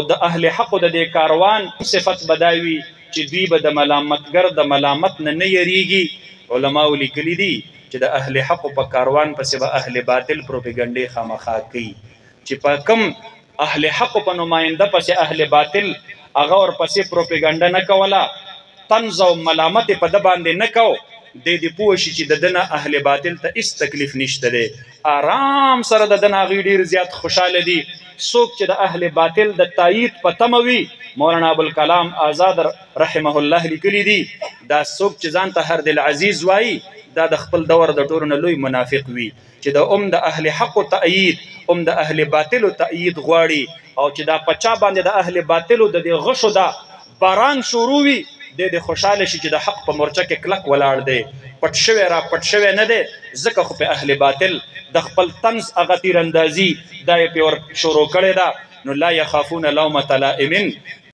د اهل حق د دې کاروان صفت بداوي چې دوی به د ملامتګر د ملامت نه یریږي. علماو لیکلي دي چې د اهل حق په کاروان پسې به اهل باطل پروپاګاندا خامخا کوي، چې په کم اهل حق په نماینده پسې اهل باطل هغه ورپسې پروپاګاندا نه کوله، طنز او ملامت په د باندې نه کو، د پوه شي چې د دنه اهل باطل ته هیڅ تکلیف نشته دی، آرام سره د دنه هغوی ډېر زیات خوشحاله دي. څوک چې د اهل باطل د تایید په تمه وي، مولانا ابوالکلام آزاد رحمه الله لیکلي دي دا څوک چې ځان ته هر دل عزیز وایي دا د خپل دور د ټولو نه لوی منافق وي، چې د اهل حقو تایید د اهل باطلو تایید غواړي، او چې دا په چا باندې د اهل باطلو د دې غشو دا باران شروع وي د خوشحاله شي چې د حق په مورچه کې کلک ولاړ دی، پټ شوی را پټ شوی نه دی. ځکه خو په اهل باطل د خپل طنز هغه تیراندازي دا یې پې ور شروع کړې ده. نو لا یخافون لومة لائم